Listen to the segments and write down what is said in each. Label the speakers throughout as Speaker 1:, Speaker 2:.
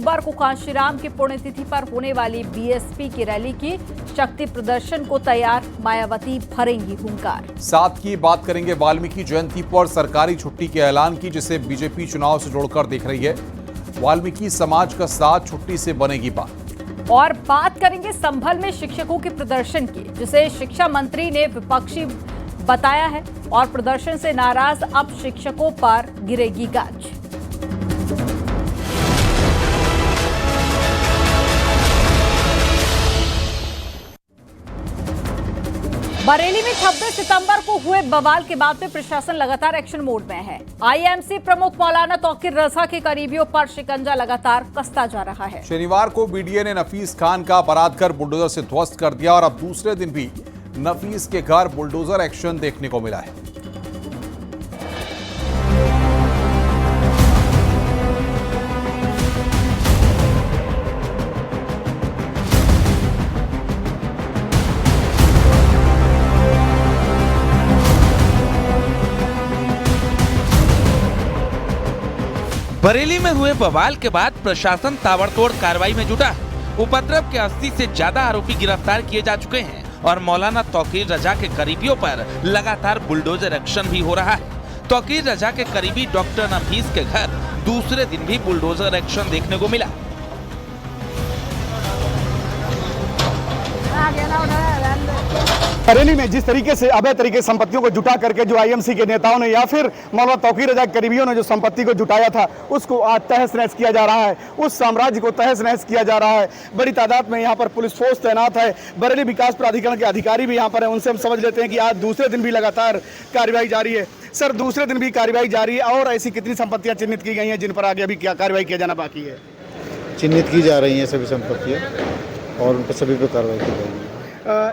Speaker 1: अक्टूबर को कांशीराम की पुण्यतिथि पर होने वाली बीएसपी की रैली की शक्ति प्रदर्शन को तैयार मायावती भरेंगी हुंकार।
Speaker 2: साथ ही बात करेंगे वाल्मीकि जयंती पर सरकारी छुट्टी के ऐलान की, जिसे बीजेपी चुनाव से जोड़कर देख रही है। वाल्मीकि समाज का साथ छुट्टी से बनेगी बात।
Speaker 1: और बात करेंगे संभल में शिक्षकों के प्रदर्शन की, जिसे शिक्षा मंत्री ने विपक्षी बताया है और प्रदर्शन से नाराज अब शिक्षकों पर गिरेगी गाज। बरेली में 26 सितंबर को हुए बवाल के बाद में प्रशासन लगातार एक्शन मोड में है। आईएमसी प्रमुख मौलाना तौकीर रजा के करीबियों पर शिकंजा लगातार कसता जा रहा है।
Speaker 2: शनिवार को बीडीए ने नफीस खान का बारात घर बुलडोजर से ध्वस्त कर दिया और अब दूसरे दिन भी नफीस के घर बुलडोजर एक्शन देखने को मिला है।
Speaker 3: बरेली में हुए बवाल के बाद प्रशासन ताबड़तोड़ कार्रवाई में जुटा है। उपद्रव के 80 से ज्यादा आरोपी गिरफ्तार किए जा चुके हैं और मौलाना तौकीर रजा के करीबियों पर लगातार बुलडोजर एक्शन भी हो रहा है। तौकीर रजा के करीबी डॉक्टर नफीस के घर दूसरे दिन भी बुलडोजर एक्शन देखने को मिला।
Speaker 4: बरेली में जिस तरीके से अवैध तरीके से संपत्तियों को जुटा करके जो आईएमसी के नेताओं ने या फिर मौलाना तौकीर रजा के करीबियों ने जो संपत्ति को जुटाया था, उसको आज तहस नहस किया जा रहा है। उस साम्राज्य को तहस नहस किया जा रहा है। बड़ी तादाद में यहाँ पर पुलिस फोर्स तैनात है। बरेली विकास प्राधिकरण के अधिकारी भी यहाँ पर है। उनसे हम समझ लेते हैं कि आज दूसरे दिन भी लगातार कार्रवाई जारी है। सर, दूसरे दिन भी कार्रवाई जारी है और ऐसी कितनी संपत्तियाँ चिन्हित की गई हैं जिन पर आगे अभी क्या कार्रवाई किया जाना बाकी है?
Speaker 5: चिन्हित की जा रही हैं सभी संपत्तियाँ और उन पर सभी पर कार्रवाई की जाएगी।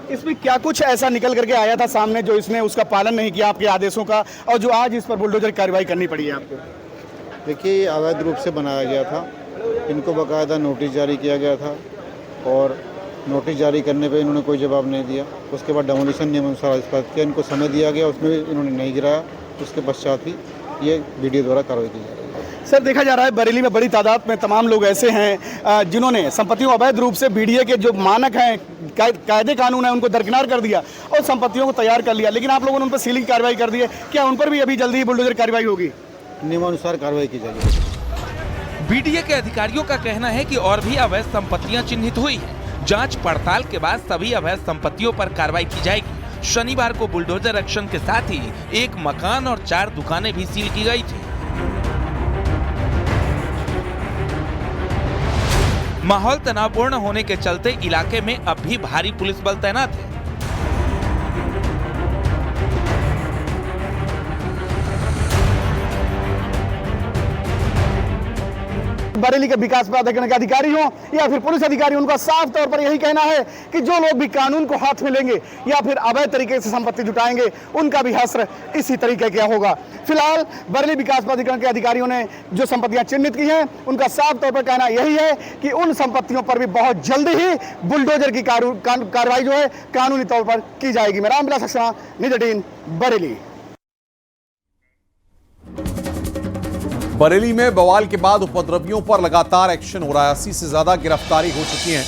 Speaker 4: इसमें क्या कुछ ऐसा निकल करके आया था सामने जो इसने उसका पालन नहीं किया आपके आदेशों का, और जो आज इस पर बुलडोजर कार्रवाई करनी पड़ी है आपको?
Speaker 5: देखिए, ये अवैध रूप से बनाया गया था। इनको बाकायदा नोटिस जारी किया गया था और नोटिस जारी करने पे इन्होंने कोई जवाब नहीं दिया। उसके बाद डेमोलिशन नियमानुसार इस्पात किया, इनको समय दिया गया, उसमें इन्होंने नहीं गिराया। उसके पश्चात ही ये बीडीए द्वारा कार्रवाई की जा रही है।
Speaker 4: सर, देखा जा रहा है बरेली में बड़ी तादाद में तमाम लोग ऐसे हैं जिन्होंने संपत्तियों अवैध रूप से बीडीए के जो मानक हैं, कायदे कानून है, उनको दरकिनार कर दिया और संपत्तियों को तैयार कर लिया, लेकिन आप लोगों ने उन पर सीलिंग कार्रवाई कर दी है। क्या उन पर भी अभी जल्दी बुलडोजर कार्रवाई होगी?
Speaker 5: नियमानुसार कार्रवाई की जाएगी।
Speaker 3: बीडीए के अधिकारियों का कहना है कि और भी अवैध संपत्तियां चिन्हित हुई हैं। जांच पड़ताल के बाद सभी अवैध संपत्तियों पर कार्रवाई की जाएगी। शनिवार को बुलडोजर एक्शन के साथ ही एक मकान और 4 दुकानें भी सील की गई थी। माहौल तनावपूर्ण होने के चलते इलाके में अब भी भारी पुलिस बल तैनात है।
Speaker 4: बरेली के विकास प्राधिकरण के अधिकारी हों या फिर पुलिस अधिकारी, उनका साफ तौर पर यही कहना है कि जो लोग भी कानून को हाथ में लेंगे या फिर अवैध तरीके से संपत्ति जुटाएंगे, उनका भी हश्र इसी तरीके का होगा। फिलहाल बरेली विकास प्राधिकरण के अधिकारियों ने जो संपत्तियां चिन्हित की हैं, उनका साफ तौर पर कहना यही है कि उन संपत्तियों पर भी बहुत जल्दी ही बुलडोजर की कार्रवाई जो है कानूनी तौर पर की जाएगी। मैं रामविलास सक्सेना, न्यूज़ 18 बरेली।
Speaker 2: बरेली में बवाल के बाद उपद्रवियों पर लगातार एक्शन हो रहा है। 80 से ज्यादा गिरफ्तारी हो चुकी हैं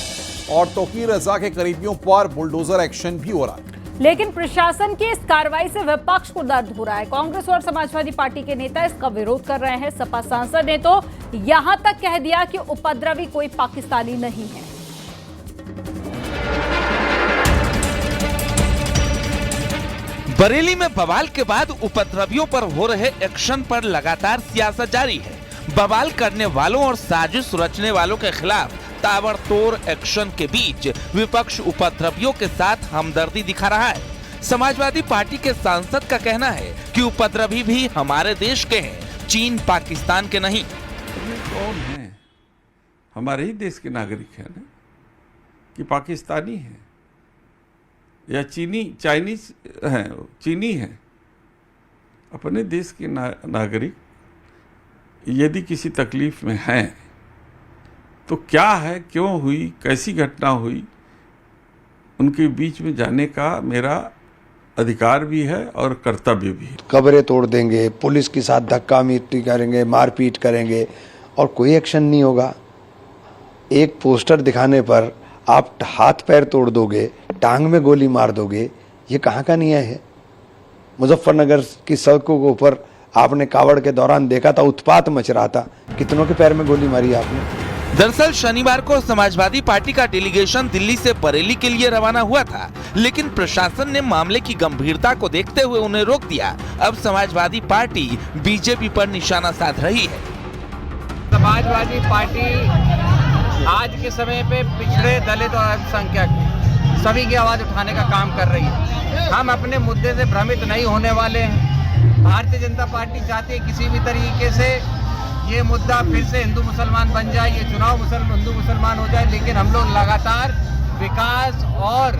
Speaker 2: और तौकीर रजा के करीबियों पर बुलडोजर एक्शन भी हो रहा है।
Speaker 1: लेकिन प्रशासन की इस कार्रवाई से विपक्ष को दर्द हो रहा है। कांग्रेस और समाजवादी पार्टी के नेता इसका विरोध कर रहे हैं। सपा सांसद ने तो यहां तक कह दिया कि उपद्रवी कोई पाकिस्तानी नहीं है।
Speaker 3: बरेली में बवाल के बाद उपद्रवियों पर हो रहे एक्शन पर लगातार सियासत जारी है। बवाल करने वालों और साजिश रचने वालों के खिलाफ ताबड़तोड़ एक्शन के बीच विपक्ष उपद्रवियों के साथ हमदर्दी दिखा रहा है। समाजवादी पार्टी के सांसद का कहना है कि उपद्रवी भी हमारे देश के हैं, चीन पाकिस्तान के नहीं।
Speaker 6: कौन है? हमारे ही देश के नागरिक हैं ना, कि पाकिस्तानी है या चाइनीज हैं, चीनी हैं। अपने देश के नागरिक यदि किसी तकलीफ में हैं तो क्या है, क्यों हुई, कैसी घटना हुई, उनके बीच में जाने का मेरा अधिकार भी है और कर्तव्य भी है।
Speaker 7: कब्रें तोड़ देंगे, पुलिस के साथ धक्का मुक्की करेंगे, मारपीट करेंगे और कोई एक्शन नहीं होगा। एक पोस्टर दिखाने पर आप हाथ पैर तोड़ दोगे, टांग में गोली मार दोगे, ये कहाँ का न्याय है? मुजफ्फरनगर की सड़कों के ऊपर आपने कावड़ के दौरान देखा था, उत्पात मच रहा था, कितनों के पैर में गोली मारी आपने?
Speaker 3: दरअसल शनिवार को समाजवादी पार्टी का डेलीगेशन दिल्ली से बरेली के लिए रवाना हुआ था, लेकिन प्रशासन ने मामले की गंभीरता को देखते हुए उन्हें रोक दिया। अब समाजवादी पार्टी बीजेपी पर निशाना साध रही है।
Speaker 8: समाजवादी पार्टी आज के समय पे पिछड़े, दलित और अल्पसंख्यक सभी की आवाज उठाने का काम कर रही है। हम अपने मुद्दे से भ्रमित नहीं होने वाले हैं। भारतीय जनता पार्टी चाहती है किसी भी तरीके से ये मुद्दा फिर से हिंदू मुसलमान बन जाए, ये चुनाव हिंदू मुसलमान हो जाए, लेकिन हम लोग लगातार विकास और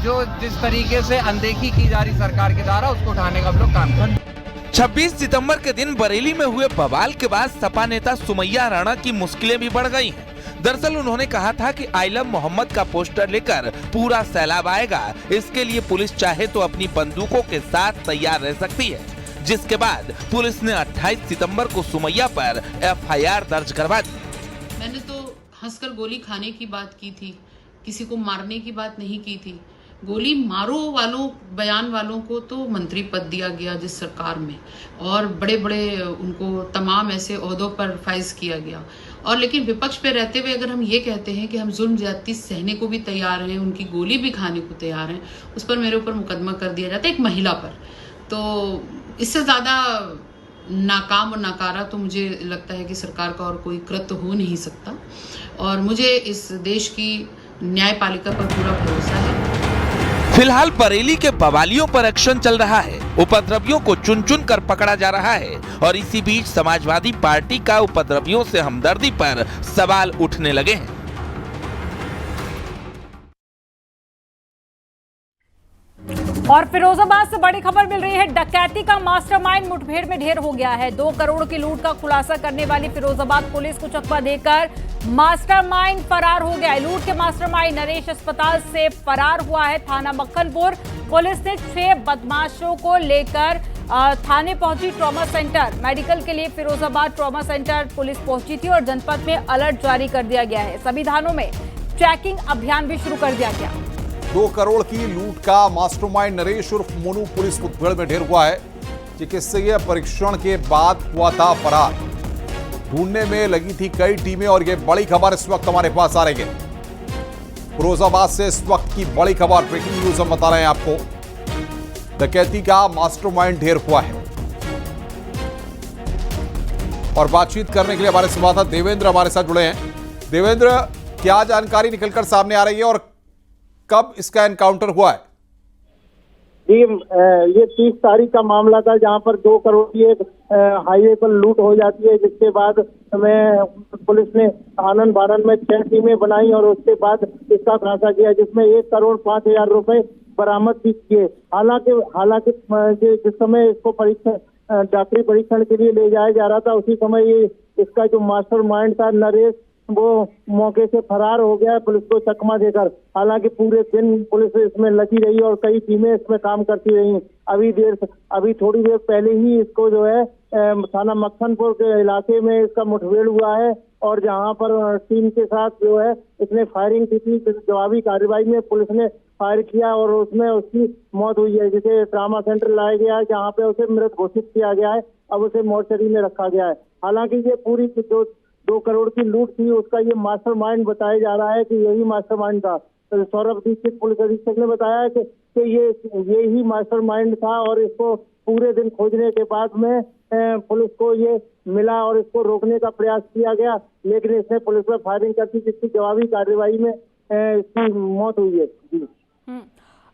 Speaker 8: जो जिस तरीके से अनदेखी की जा रही सरकार के द्वारा उसको उठाने का हम लोग काम कर रहे हैं।
Speaker 3: 26 सितंबर के दिन बरेली में हुए बवाल के बाद सपा नेता सुमैया राणा की मुश्किलें भी बढ़ गई हैं। दरअसल उन्होंने कहा था कि आई लव मोहम्मद का पोस्टर लेकर पूरा सैलाब आएगा, इसके लिए पुलिस चाहे तो अपनी बंदूकों के साथ तैयार रह सकती है, जिसके बाद पुलिस ने 28 सितंबर को सुमैया पर एफआईआर दर्ज करवा दी।
Speaker 9: मैंने तो हंसकर गोली खाने की बात की थी, किसी को मारने की बात नहीं की थी। गोली मारो वालों, बयान वालों को तो मंत्री पद दिया गया जिस सरकार में, और बड़े बड़े उनको तमाम ऐसे ओहदों पर फाइज किया गया। और लेकिन विपक्ष पे रहते हुए अगर हम ये कहते हैं कि हम जुल्म ज्यादती सहने को भी तैयार हैं, उनकी गोली भी खाने को तैयार हैं, उस पर मेरे ऊपर मुकदमा कर दिया जाता है, एक महिला पर। तो इससे ज़्यादा नाकाम और नाकारा तो मुझे लगता है कि सरकार का और कोई कृत्य हो नहीं सकता, और मुझे इस देश की न्यायपालिका पर पूरा भरोसा है।
Speaker 3: फिलहाल बरेली के बवालियों पर एक्शन चल रहा है, उपद्रवियों को चुन चुन कर पकड़ा जा रहा है, और इसी बीच समाजवादी पार्टी का उपद्रवियों से हमदर्दी पर सवाल उठने लगे हैं।
Speaker 1: और फिरोजाबाद से बड़ी खबर मिल रही है, डकैती का मास्टरमाइंड मुठभेड़ में ढेर हो गया है। 2 करोड़ की लूट का खुलासा करने वाली फिरोजाबाद पुलिस को चकमा देकर मास्टरमाइंड फरार हो गया है। लूट के मास्टरमाइंड नरेश अस्पताल से फरार हुआ है। थाना मक्खनपुर पुलिस ने 6 बदमाशों को लेकर थाने पहुंची। ट्रॉमा सेंटर मेडिकल के लिए फिरोजाबाद ट्रॉमा सेंटर पुलिस पहुंची थी और जनपद में अलर्ट जारी कर दिया गया है। सभी थानों में चेकिंग अभियान भी शुरू कर दिया गया।
Speaker 2: 2 करोड़ की लूट का मास्टरमाइंड नरेश उर्फ मोनू पुलिस मुठभेड़ में ढेर हुआ है। चिकित्सकीय परीक्षण के बाद हुआ था फरार। ढूंढने में लगी थी कई टीमें, और ये बड़ी खबर इस वक्त हमारे पास आ रही है फिरोजाबाद से। इस वक्त की बड़ी खबर, ब्रेकिंग न्यूज हम बता रहे हैं आपको। डकैती का मास्टरमाइंड ढेर हुआ है, और बातचीत करने के लिए हमारे संवाददाता देवेंद्र हमारे साथ जुड़े हैं। देवेंद्र, क्या जानकारी निकलकर सामने आ रही है और कब इसका एनकाउंटर हुआ है?
Speaker 4: जी, ये 30 तारीख का मामला था, जहां पर 2 करोड़ की एक हाईवे पर लूट हो जाती है, जिसके बाद पुलिस ने आनंद बारन में 6 टीमें बनाई और उसके बाद इसका खुलासा किया, जिसमें 1 करोड़ 5 हजार रुपए बरामद भी किए। हालांकि जिस समय इसको डॉक्टरी परीक्षण के लिए ले जाया जा रहा था, उसी समय ये इसका जो मास्टरमाइंड था नरेश, वो मौके से फरार हो गया पुलिस को चकमा देकर। हालांकि पूरे दिन पुलिस इसमें लगी रही और कई टीमें इसमें काम करती रही। अभी थोड़ी देर पहले ही इसको जो है थाना मक्खनपुर के इलाके में इसका मुठभेड़ हुआ है, और जहां पर टीम के साथ जो है इसने फायरिंग की थी। जवाबी कार्रवाई में पुलिस ने फायर किया और उसमें उसकी मौत हुई है, जिसे ट्रामा सेंटर लाया गया है, जहाँ पे उसे मृत घोषित किया गया है। अब उसे मोर्चरी में रखा गया है। हालांकि ये पूरी जो 2 करोड़ की लूट थी, उसका ये मास्टरमाइंड बताया जा रहा है कि यही मास्टरमाइंड था। तो सौरभ दीक्षित पुलिस अधीक्षक ने बताया कि ये ही मास्टरमाइंड था, और इसको पूरे दिन खोजने के बाद में पुलिस को ये मिला और इसको रोकने का प्रयास किया गया, लेकिन इसने पुलिस पर फायरिंग कर दी, जिसकी जवाबी कार्रवाई में इसकी मौत हुई है।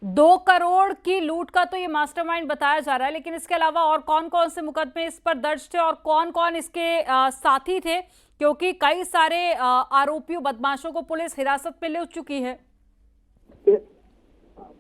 Speaker 1: 2 करोड़ की लूट का तो ये मास्टरमाइंड बताया जा रहा है, लेकिन इसके अलावा और कौन कौन से मुकदमे इस पर दर्ज थे और कौन कौन इसके साथी थे, क्योंकि कई सारे आरोपियों बदमाशों को पुलिस हिरासत में ले चुकी है।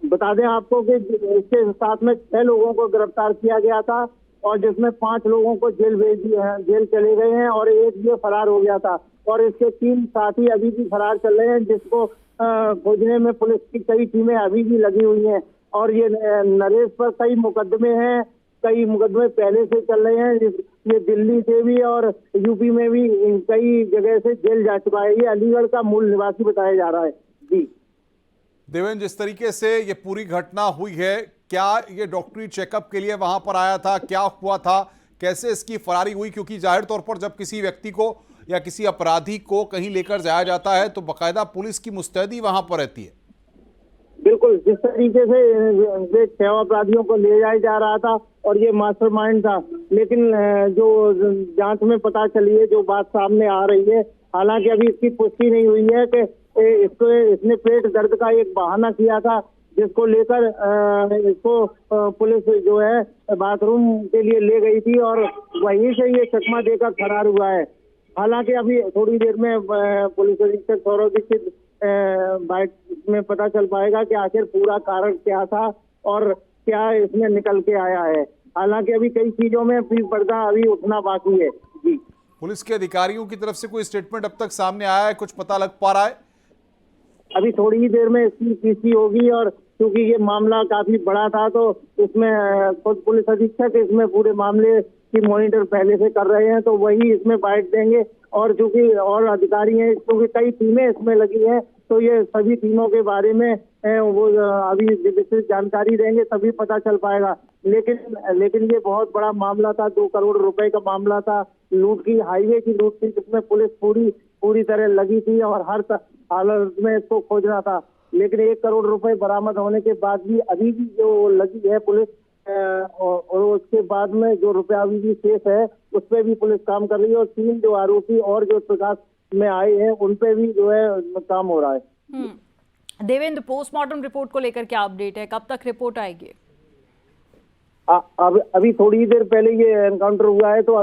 Speaker 4: बता दें आपको कि इसके साथ में 6 लोगों को गिरफ्तार किया गया था, और जिसमें 5 लोगों को जेल भेज दिए हैं, जेल चले गए हैं, और एक ये फरार हो गया था, और इसके 3 साथी अभी भी फरार चल रहे हैं, जिसको खोजने में पुलिस की कई टीमें अभी भी लगी हुई हैं। और ये नरेश पर कई मुकदमे हैं, कई मुकदमे पहले से चल रहे हैं,
Speaker 10: ये दिल्ली से भी और यूपी में भी कई जगह से जेल जा चुका है। ये अलीगढ़ का मूल निवासी बताया जा रहा है। जी
Speaker 2: देवेंद्र, जिस तरीके से ये पूरी घटना हुई है, क्या ये डॉक्टरी चेकअप के लिए वहां पर आया था, क्या हुआ था, कैसे इसकी फरारी हुई? क्योंकि जाहिर तौर पर जब किसी व्यक्ति को या किसी अपराधी को कहीं लेकर जाया जाता है तो बाकायदा पुलिस की मुस्तैदी वहां पर रहती है।
Speaker 10: बिल्कुल, जिस तरीके से 6 अपराधियों को ले जाया जा रहा था और ये मास्टरमाइंड था, लेकिन जो जांच में पता चली है, जो बात सामने आ रही है, हालांकि अभी इसकी पुष्टि नहीं हुई है कि इसने पेट दर्द का एक बहाना किया था, जिसको लेकर इसको पुलिस जो है बाथरूम के लिए ले गई थी और वहीं से ये चकमा देकर फरार हुआ है। हालांकि अभी थोड़ी देर में पुलिस अधीक्षक सौरव दीक्षित बाइट में पता चल पाएगा कि आखिर पूरा कारण क्या था और क्या इसमें निकल के आया है। हालांकि अभी कई चीजों में भी पर्दा अभी उठना बाकी है। जी,
Speaker 2: पुलिस के अधिकारियों की तरफ से कोई स्टेटमेंट अब तक सामने आया है, कुछ पता लग पा रहा है?
Speaker 10: अभी थोड़ी ही देर में इसकी पीसी होगी और क्योंकि ये मामला काफी बड़ा था तो इसमें खुद पुलिस अधीक्षक इसमें पूरे मामले की मॉनिटर पहले से कर रहे हैं, तो वही इसमें बाइट देंगे। और चूंकि और अधिकारी हैं, क्योंकि कई टीमें इसमें लगी हैं, तो ये सभी टीमों के बारे में वो अभी विस्तृत जानकारी देंगे, तभी पता चल पाएगा। लेकिन ये बहुत बड़ा मामला था, 2 करोड़ रुपए का मामला था, लूट की, हाईवे की लूट थी, जिसमें पुलिस पूरी तरह लगी थी और हर हालत में इसको खोजना था। लेकिन 1 करोड़ रुपए बरामद होने के बाद भी अभी भी जो लगी है पुलिस, और उसके बाद में जो रुपया अभी भी शेष है उस पर भी पुलिस काम कर रही है और 3 जो आरोपी और जो प्रकाश में आए हैं उन पे भी जो है काम हो रहा है।
Speaker 1: देवेंद्र, पोस्टमार्टम रिपोर्ट को लेकर क्या अपडेट है, कब तक रिपोर्ट आएगी?
Speaker 10: अभी थोड़ी ही देर पहले ये एनकाउंटर हुआ है, तो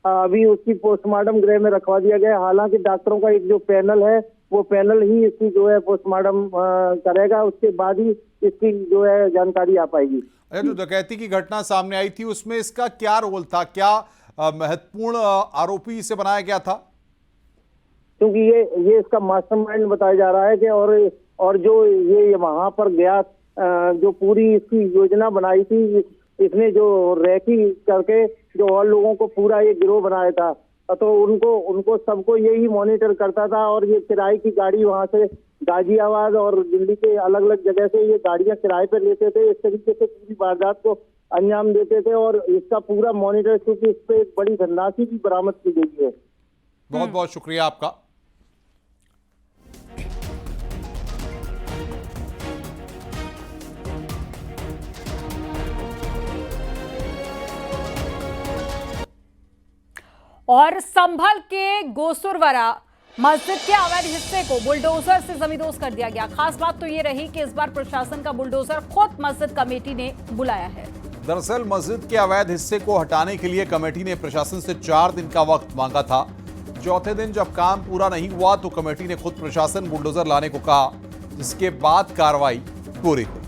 Speaker 10: अभी उसकी पोस्टमार्टम गृह में रखवा दिया गया है। हालांकि डॉक्टरों का एक जो पैनल है वो पैनल ही इसकी जो है पोस्टमार्टम करेगा, उसके बाद ही इसकी जो है जानकारी आ पाएगी।
Speaker 2: अच्छा, जो डकैती की घटना सामने आई थी उसमें इसका क्या रोल था, क्या महत्वपूर्ण आरोपी इसे बनाया गया था?
Speaker 10: क्योंकि ये इसका मास्टरमाइंड बताया जा रहा है कि और जो ये वहां पर गया, जो पूरी इसकी योजना बनाई थी, इसने जो रैकी करके जो और लोगों को पूरा ये गिरोह बनाया था, तो उनको सबको यही मॉनिटर करता था और ये किराए की गाड़ी वहां से गाजियाबाद और दिल्ली के अलग अलग जगह से ये गाड़ियां किराए पर लेते थे, इस तरीके से पूरी वारदात को अंजाम देते थे और इसका पूरा मॉनिटर, क्योंकि इस पे एक बड़ी धनराशि भी बरामद की गई है।
Speaker 2: बहुत बहुत शुक्रिया आपका।
Speaker 1: और संभल के गोसुरवरा मस्जिद के अवैध हिस्से को बुलडोजर से जमींदोज कर दिया गया। खास बात तो ये रही कि इस बार प्रशासन का बुलडोजर खुद मस्जिद कमेटी ने बुलाया है।
Speaker 2: दरअसल मस्जिद के अवैध हिस्से को हटाने के लिए कमेटी ने प्रशासन से 4 दिन का वक्त मांगा था। चौथे दिन जब काम पूरा नहीं हुआ तो कमेटी ने खुद प्रशासन बुलडोजर लाने को कहा, जिसके बाद कार्रवाई पूरी हुई।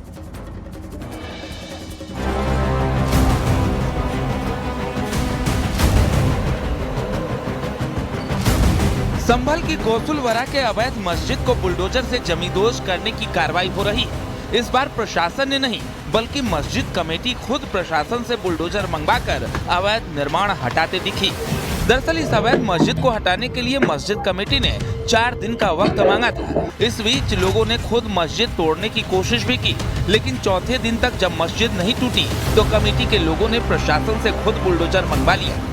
Speaker 3: संभल की गोसुलवरा के अवैध मस्जिद को बुलडोजर से जमींदोज करने की कार्रवाई हो रही है। इस बार प्रशासन ने नहीं बल्कि मस्जिद कमेटी खुद प्रशासन से बुलडोजर मंगवाकर अवैध निर्माण हटाते दिखी। दरअसल इस अवैध मस्जिद को हटाने के लिए मस्जिद कमेटी ने 4 दिन का वक्त मांगा था। इस बीच लोगों ने खुद मस्जिद तोड़ने की कोशिश भी की, लेकिन चौथे दिन तक जब मस्जिद नहीं टूटी तो कमेटी के लोगों ने प्रशासन से खुद बुलडोजर मंगवा लिया।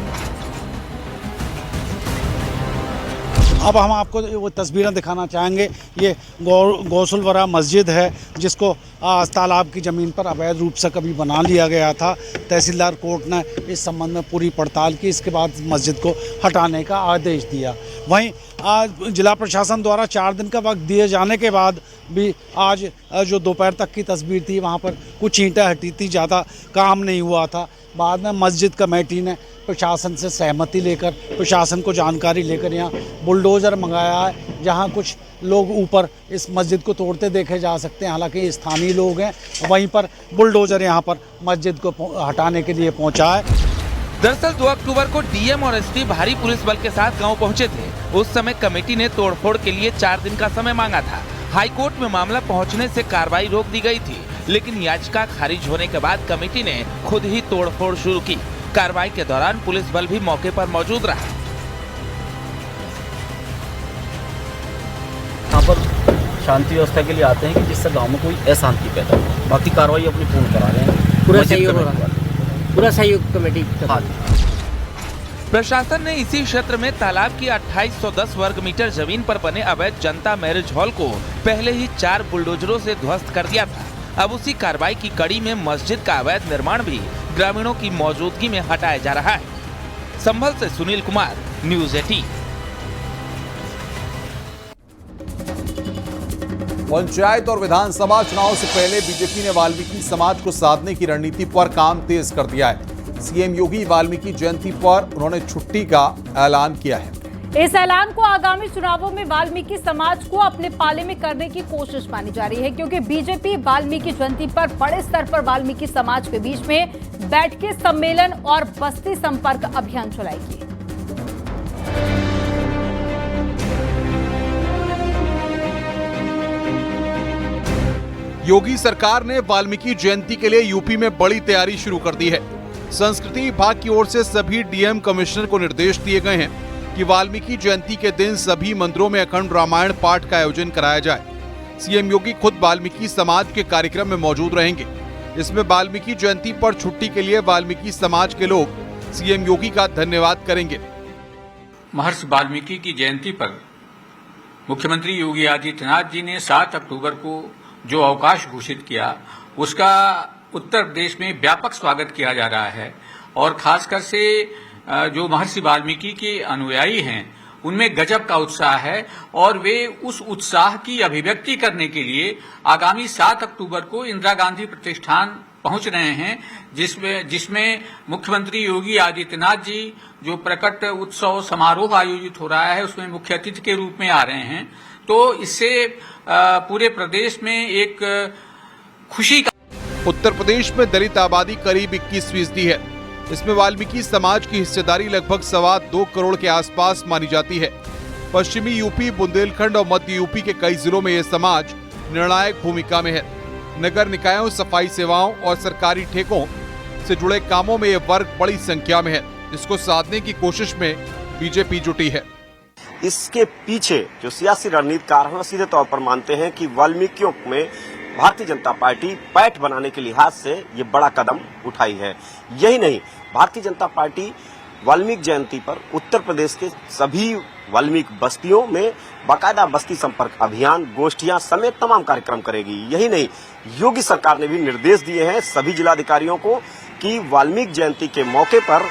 Speaker 11: अब हम आपको वो तस्वीरें दिखाना चाहेंगे। ये गोसुलवरा मस्जिद है, जिसको तालाब की ज़मीन पर अवैध रूप से कभी बना लिया गया था। तहसीलदार कोर्ट ने इस संबंध में पूरी पड़ताल की, इसके बाद मस्जिद को हटाने का आदेश दिया। वहीं आज जिला प्रशासन द्वारा 4 दिन का वक्त दिए जाने के बाद भी आज जो दोपहर तक की तस्वीर थी, वहाँ पर कुछ ईंटें हटी थी, ज़्यादा काम नहीं हुआ था। बाद में मस्जिद कमेटी ने प्रशासन से सहमति लेकर, प्रशासन को जानकारी लेकर यहाँ बुलडोज़र मंगाया है, जहाँ कुछ लोग ऊपर इस मस्जिद को तोड़ते देखे जा सकते हैं। हालांकि स्थानीय लोग हैं, वहीं पर बुलडोज़र यहाँ पर मस्जिद को हटाने के लिए पहुँचा है।
Speaker 3: दरअसल 2 अक्टूबर को डीएम और एसपी भारी पुलिस बल के साथ गांव पहुंचे थे। उस समय कमेटी ने तोड़फोड़ के लिए 4 दिन का समय मांगा था। हाईकोर्ट में मामला पहुंचने से कार्रवाई रोक दी गई थी, लेकिन याचिका खारिज होने के बाद कमेटी ने खुद ही तोड़फोड़ शुरू की। कार्रवाई के दौरान पुलिस बल भी मौके पर मौजूद रहा।
Speaker 12: यहाँ पर शांति व्यवस्था के लिए आते हैं कि जिससे गांव में कोई अशांति पैदा हो। बाकी कार्रवाई अपनी पूर्ण करा रहे हैं। पूरा सहयोग कमेटी।
Speaker 3: प्रशासन ने इसी क्षेत्र में तालाब की 2810 वर्ग मीटर जमीन पर बने अवैध जनता मैरिज हॉल को पहले ही 4 बुलडोजरों से ध्वस्त कर दिया था। अब उसी कार्रवाई की कड़ी में मस्जिद का अवैध निर्माण भी ग्रामीणों की मौजूदगी में हटाया जा रहा है। संभल से सुनील कुमार, न्यूज़ 18।
Speaker 2: पंचायत और विधानसभा चुनाव से पहले बीजेपी ने वाल्मीकि समाज को साधने की रणनीति पर काम तेज कर दिया है। सीएम योगी वाल्मीकि जयंती पर उन्होंने छुट्टी का ऐलान किया है।
Speaker 1: इस ऐलान को आगामी चुनावों में वाल्मीकि समाज को अपने पाले में करने की कोशिश मानी जा रही है, क्योंकि बीजेपी वाल्मीकि जयंती पर बड़े स्तर पर वाल्मीकि समाज के बीच में बैठकें, सम्मेलन और बस्ती संपर्क अभियान चलाएगी।
Speaker 2: योगी सरकार ने वाल्मीकि जयंती के लिए यूपी में बड़ी तैयारी शुरू कर दी है। संस्कृति विभाग की ओर से सभी डीएम कमिश्नर को निर्देश दिए गए हैं कि वाल्मीकि जयंती के दिन सभी मंदिरों में अखंड रामायण पाठ का आयोजन कराया जाए। सीएम योगी खुद वाल्मीकि समाज के कार्यक्रम में मौजूद रहेंगे। इसमें वाल्मीकि जयंती पर छुट्टी के लिए वाल्मीकि समाज के लोग सीएम योगी का धन्यवाद करेंगे।
Speaker 13: महर्षि वाल्मीकि की जयंती पर मुख्यमंत्री योगी आदित्यनाथ जी ने 7 अक्टूबर को जो अवकाश घोषित किया, उसका उत्तर प्रदेश में व्यापक स्वागत किया जा रहा है और खासकर से जो महर्षि वाल्मीकि के अनुयायी हैं उनमें गजब का उत्साह है और वे उस उत्साह की अभिव्यक्ति करने के लिए आगामी 7 अक्टूबर को इंदिरा गांधी प्रतिष्ठान पहुंच रहे हैं, जिसमें मुख्यमंत्री योगी आदित्यनाथ जी जो प्रकट उत्सव समारोह आयोजित हो रहा है उसमें मुख्य अतिथि के रूप में आ रहे हैं। तो इससे पूरे प्रदेश में एक खुशी का।
Speaker 2: उत्तर प्रदेश में दलित आबादी करीब 21% है। इसमें वाल्मीकि समाज की हिस्सेदारी लगभग 2.25 करोड़ के आसपास मानी जाती है। पश्चिमी यूपी, बुंदेलखंड और मध्य यूपी के कई जिलों में यह समाज निर्णायक भूमिका में है। नगर निकायों, सफाई सेवाओं और सरकारी ठेकों से जुड़े कामों में यह वर्ग बड़ी संख्या में है, जिसको साधने की कोशिश में बीजेपी जुटी है।
Speaker 14: इसके पीछे जो सियासी रणनीतिकार हैं सीधे तौर पर मानते हैं कि वाल्मीकियों में भारतीय जनता पार्टी पैठ बनाने के लिहाज से ये बड़ा कदम उठाई है। यही नहीं, भारतीय जनता पार्टी वाल्मीकि जयंती पर उत्तर प्रदेश के सभी वाल्मीकि बस्तियों में बाकायदा बस्ती संपर्क अभियान, गोष्ठियां समेत तमाम कार्यक्रम करेगी। यही नहीं, योगी सरकार ने भी निर्देश दिए हैं सभी जिलाधिकारियों को कि वाल्मीकि जयंती के मौके पर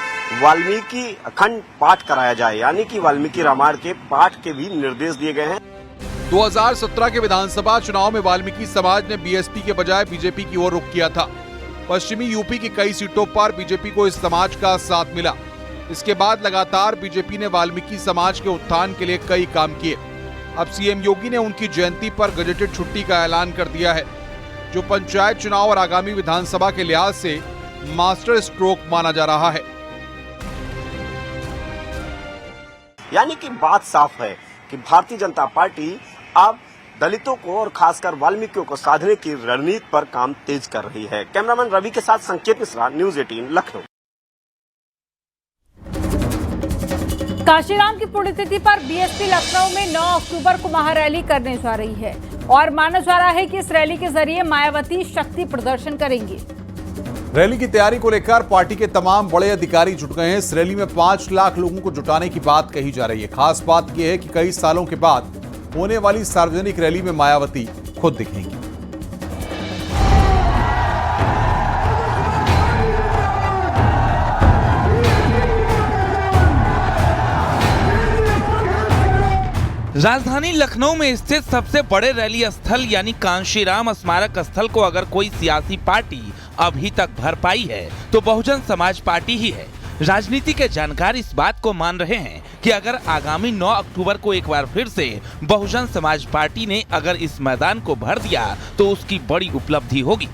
Speaker 14: वाल्मीकि अखंड पाठ कराया जाए, यानी कि वाल्मीकि रामायण के पाठ के भी निर्देश दिए गए हैं।
Speaker 2: 2017 के विधानसभा चुनाव में वाल्मीकि समाज ने बीएसपी के बजाय बीजेपी की ओर रुख किया था। पश्चिमी यूपी की कई सीटों पर बीजेपी को इस समाज का साथ मिला। इसके बाद लगातार बीजेपी ने वाल्मीकि समाज के उत्थान के लिए कई काम किए। अब सीएम योगी ने उनकी जयंती पर गजेटेड छुट्टी का ऐलान कर दिया है, जो पंचायत चुनाव और आगामी विधानसभा के लिहाज से मास्टर स्ट्रोक माना जा रहा है।
Speaker 14: यानी कि बात साफ है कि भारतीय जनता पार्टी अब दलितों को और खासकर वाल्मीकियों को साधने की रणनीति पर काम तेज कर रही है। कैमरामैन रवि के साथ संकेत मिश्रा, न्यूज़ 18 लखनऊ।
Speaker 1: काशीराम की पुण्यतिथि पर बीएसपी लखनऊ में 9 अक्टूबर को महारैली करने जा रही है और माना जा रहा है कि इस रैली के जरिए मायावती शक्ति प्रदर्शन करेंगी।
Speaker 2: रैली की तैयारी को लेकर पार्टी के तमाम बड़े अधिकारी जुट गए हैं। इस रैली में 5 लाख लोगों को जुटाने की बात कही जा रही है। खास बात यह है कि कई सालों के बाद होने वाली सार्वजनिक रैली में मायावती खुद दिखेंगी।
Speaker 3: राजधानी लखनऊ में स्थित सबसे बड़े रैली स्थल यानी कांशीराम स्मारक स्थल को अगर कोई सियासी पार्टी अभी तक भर पाई है तो बहुजन समाज पार्टी ही है। राजनीति के जानकार इस बात को मान रहे हैं कि अगर आगामी 9 अक्टूबर को एक बार फिर से बहुजन समाज पार्टी ने अगर इस मैदान को भर दिया तो उसकी बड़ी उपलब्धि होगी।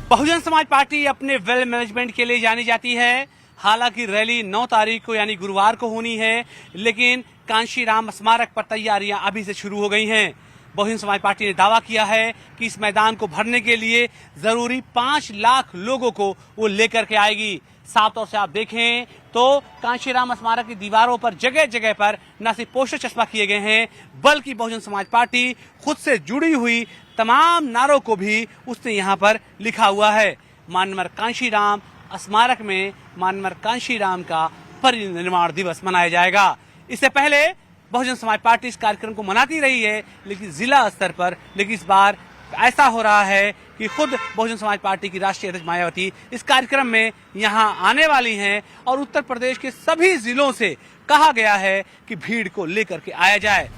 Speaker 15: बहुजन समाज पार्टी अपने वेल मैनेजमेंट के लिए जानी जाती है। हालांकि रैली 9 तारीख को यानी गुरुवार को होनी है, लेकिन कांशीराम स्मारक पर तैयारियां अभी से शुरू हो गई हैं। बहुजन समाज पार्टी ने दावा किया है कि इस मैदान को भरने के लिए जरूरी 5 लाख लोगों को वो लेकर के आएगी। साफ तौर से आप देखें तो कांशीराम स्मारक की दीवारों पर जगह जगह पर न सिर्फ पोस्टर चस्पा किए गए हैं, बल्कि बहुजन समाज पार्टी खुद से जुड़ी हुई तमाम नारों को भी उसने यहाँ पर लिखा हुआ है। मानमर कांशीराम स्मारक में मानमर कांशीराम का परिनिर्वाण दिवस मनाया जाएगा। इससे पहले बहुजन समाज पार्टी इस कार्यक्रम को मनाती रही है, लेकिन जिला स्तर पर, लेकिन इस बार ऐसा हो रहा है कि खुद बहुजन समाज पार्टी की राष्ट्रीय अध्यक्ष मायावती इस कार्यक्रम में यहां आने वाली हैं और उत्तर प्रदेश के सभी जिलों से कहा गया है कि भीड़ को लेकर के आया जाए।